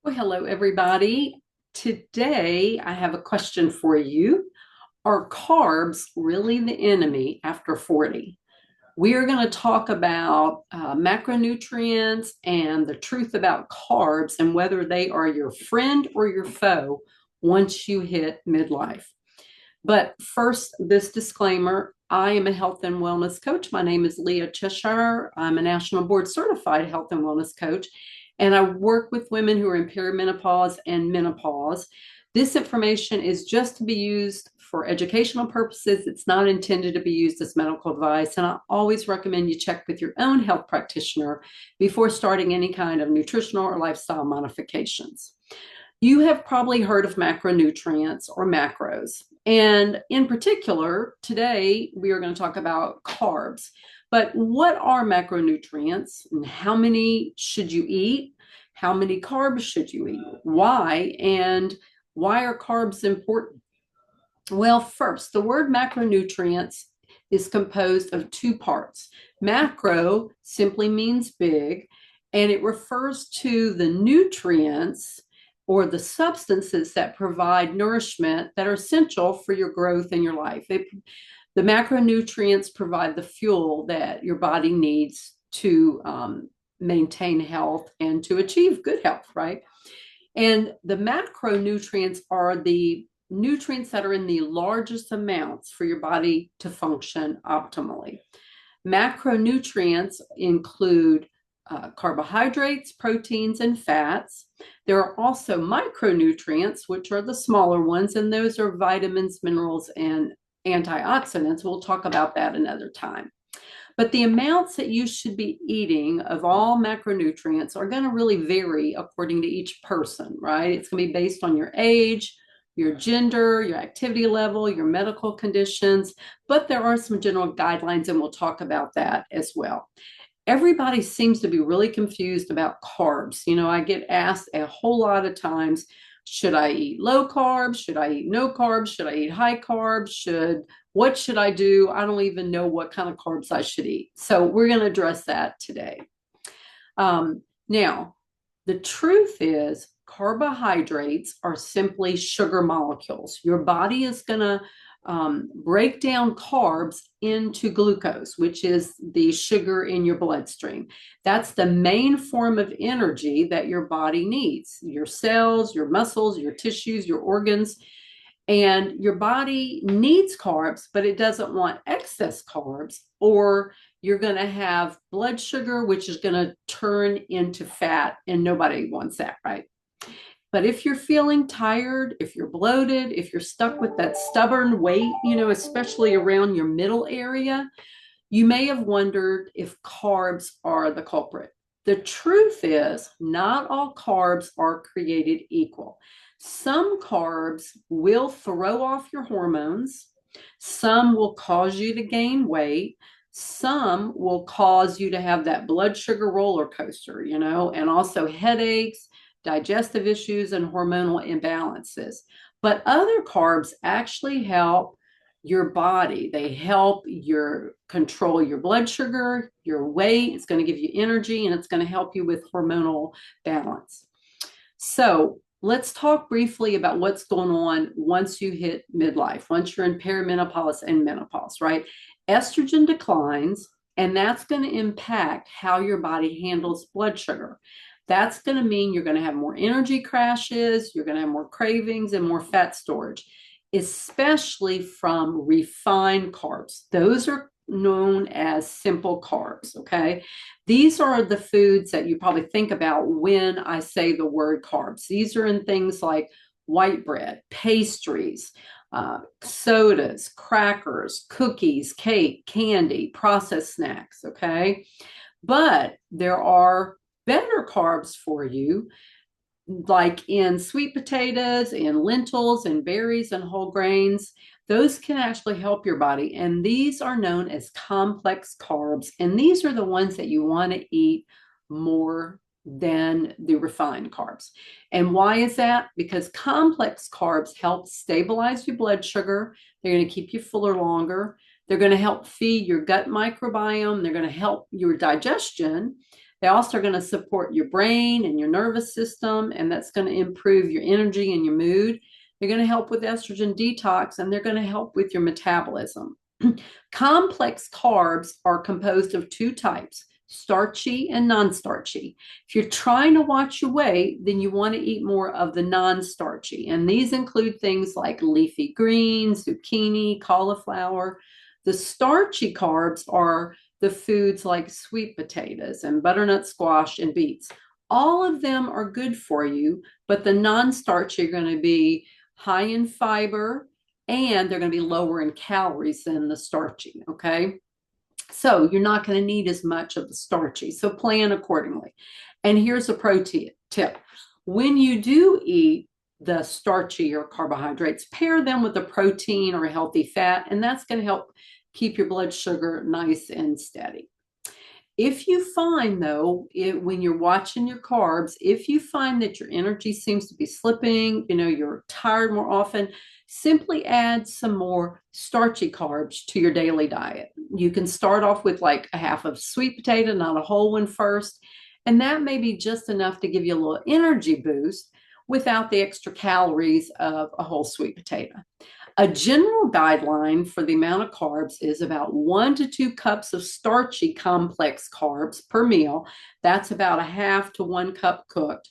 Well, hello, everybody. Today, I have a question for you. Are carbs really the enemy after 40? We are going to talk about macronutrients and the truth about carbs and whether they are your friend or your foe once you hit midlife. But first, this disclaimer. I am a health and wellness coach. My name is Leah Cheshire. I'm a national board certified health and wellness coach, and I work with women who are in perimenopause and menopause. This information is just to be used for educational purposes. It's not intended to be used as medical advice. And I always recommend you check with your own health practitioner before starting any kind of nutritional or lifestyle modifications. You have probably heard of macronutrients or macros. And in particular, today we are going to talk about carbs. But what are macronutrients and how many should you eat? How many carbs should you eat? Why? And why are carbs important? Well, first, the word macronutrients is composed of two parts. Macro simply means big, and it refers to the nutrients or the substances that provide nourishment that are essential for your growth in your life. The macronutrients provide the fuel that your body needs to maintain health and to achieve good health, right? And the macronutrients are the nutrients that are in the largest amounts for your body to function optimally. Macronutrients include carbohydrates, proteins, and fats. There are also micronutrients, which are the smaller ones, and those are vitamins, minerals, and antioxidants. We'll talk about that another time. But the amounts that you should be eating of all macronutrients are going to really vary according to each person, right? It's going to be based on your age, your gender, your activity level, your medical conditions, but there are some general guidelines, and we'll talk about that as well. Everybody seems to be really confused about carbs. I get asked a whole lot of times, should I eat low carbs? Should I eat no carbs? Should I eat high carbs? What should I do? I don't even know what kind of carbs I should eat. So we're going to address that today. Now, the truth is carbohydrates are simply sugar molecules. Your body is going to break down carbs into glucose, which is the sugar in your bloodstream. That's the main form of energy that your body needs. Your cells, your muscles, your tissues, your organs. And your body needs carbs, but it doesn't want excess carbs, or you're going to have blood sugar, which is going to turn into fat, and nobody wants that, right? But if you're feeling tired, if you're bloated, if you're stuck with that stubborn weight, especially around your middle area, you may have wondered if carbs are the culprit. The truth is, not all carbs are created equal. Some carbs will throw off your hormones. Some will cause you to gain weight. Some will cause you to have that blood sugar roller coaster, and also headaches, digestive issues, and hormonal imbalances. But other carbs actually help your body. They help your control your blood sugar, your weight. It's going to give you energy, and it's going to help you with hormonal balance. So let's talk briefly about what's going on once you hit midlife, once you're in perimenopause and menopause, right? Estrogen declines, and that's going to impact how your body handles blood sugar. That's going to mean you're going to have more energy crashes, you're going to have more cravings, and more fat storage, especially from refined carbs. Those are known as simple carbs, okay? These are the foods that you probably think about when I say the word carbs. These are in things like white bread, pastries, sodas, crackers, cookies, cake, candy, processed snacks, okay? But there are better carbs for you, like in sweet potatoes and lentils and berries and whole grains. Those can actually help your body. And these are known as complex carbs. And these are the ones that you want to eat more than the refined carbs. And why is that? Because complex carbs help stabilize your blood sugar. They're going to keep you fuller longer. They're going to help feed your gut microbiome. They're going to help your digestion. They also are going to support your brain and your nervous system, and that's going to improve your energy and your mood. They're going to help with estrogen detox, and they're going to help with your metabolism. Complex carbs are composed of two types, starchy and non-starchy. If you're trying to watch your weight, then you want to eat more of the non-starchy. And these include things like leafy greens, zucchini, cauliflower. The starchy carbs are the foods like sweet potatoes and butternut squash and beets. All of them are good for you, but the non-starchy are going to be high in fiber and they're going to be lower in calories than the starchy, okay? So you're not going to need as much of the starchy. So plan accordingly. And here's a pro tip. When you do eat the starchy or carbohydrates, pair them with a protein or a healthy fat, and that's going to help keep your blood sugar nice and steady. If you find, though, when you're watching your carbs, if you find that your energy seems to be slipping, you're tired more often, simply add some more starchy carbs to your daily diet. You can start off with like a half of sweet potato, not a whole one first, and that may be just enough to give you a little energy boost without the extra calories of a whole sweet potato. A general guideline for the amount of carbs is about 1 to 2 cups of starchy complex carbs per meal. That's about a half to 1 cup cooked.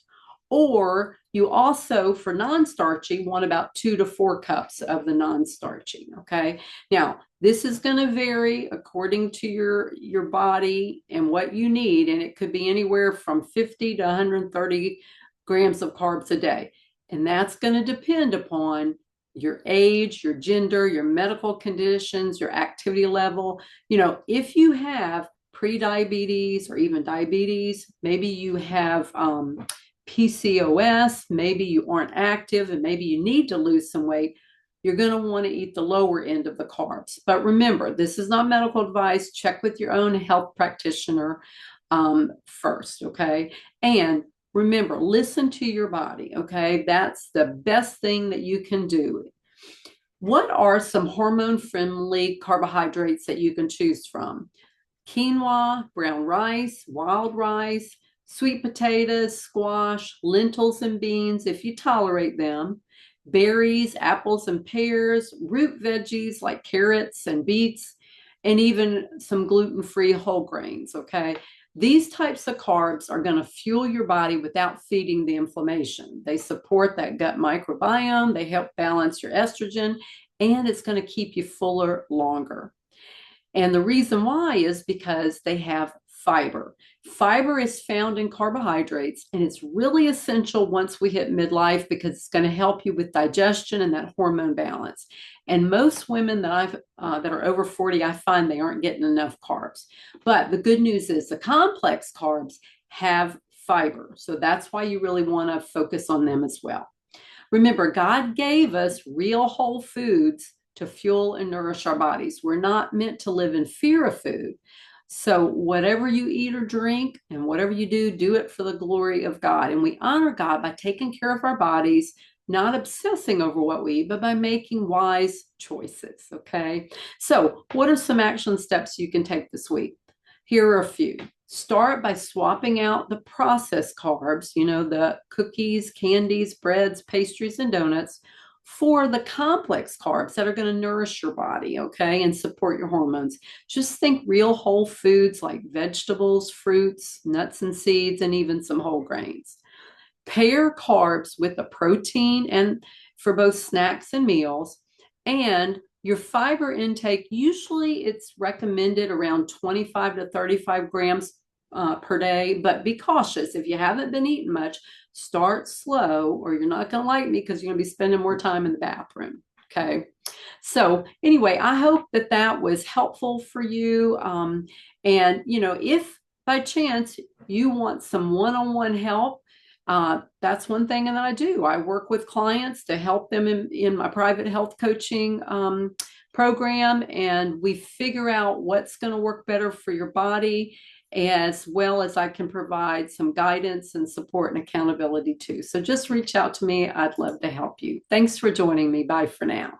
Or you also, for non-starchy, want about 2 to 4 cups of the non-starchy, okay? Now, this is going to vary according to your body and what you need, and it could be anywhere from 50 to 130 grams of carbs a day. And that's going to depend upon your age, your gender, your medical conditions, your activity level. If you have pre-diabetes or even diabetes, maybe you have PCOS, maybe you aren't active and maybe you need to lose some weight, you're going to want to eat the lower end of the carbs. But remember, this is not medical advice. Check with your own health practitioner first, okay? And remember, listen to your body, okay? That's the best thing that you can do. What are some hormone-friendly carbohydrates that you can choose from? Quinoa, brown rice, wild rice, sweet potatoes, squash, lentils and beans, if you tolerate them, berries, apples and pears, root veggies like carrots and beets, and even some gluten-free whole grains, okay? These types of carbs are going to fuel your body without feeding the inflammation. They support that gut microbiome, they help balance your estrogen, and it's going to keep you fuller longer. And the reason why is because they have fiber. Fiber is found in carbohydrates, and it's really essential once we hit midlife because it's going to help you with digestion and that hormone balance. And most women that are over 40, I find they aren't getting enough carbs. But the good news is the complex carbs have fiber. So that's why you really want to focus on them as well. Remember, God gave us real whole foods to fuel and nourish our bodies. We're not meant to live in fear of food. So whatever you eat or drink and whatever you do, do it for the glory of God. And we honor God by taking care of our bodies, not obsessing over what we eat, but by making wise choices, okay? So what are some action steps you can take this week? Here are a few. Start by swapping out the processed carbs, the cookies, candies, breads, pastries, and donuts, for the complex carbs that are going to nourish your body, okay, and support your hormones. Just think real whole foods like vegetables, fruits, nuts and seeds, and even some whole grains. Pair carbs with a protein and for both snacks and meals. And your fiber intake, usually it's recommended around 25 to 35 grams per day, but be cautious. If you haven't been eating much, start slow or you're not going to like me because you're going to be spending more time in the bathroom. Okay. So anyway, I hope that was helpful for you. And if by chance you want some one-on-one help, that's one thing that I do. I work with clients to help them in my private health coaching program, and we figure out what's going to work better for your body, as well as I can provide some guidance and support and accountability too. So just reach out to me. I'd love to help you. Thanks for joining me. Bye for now.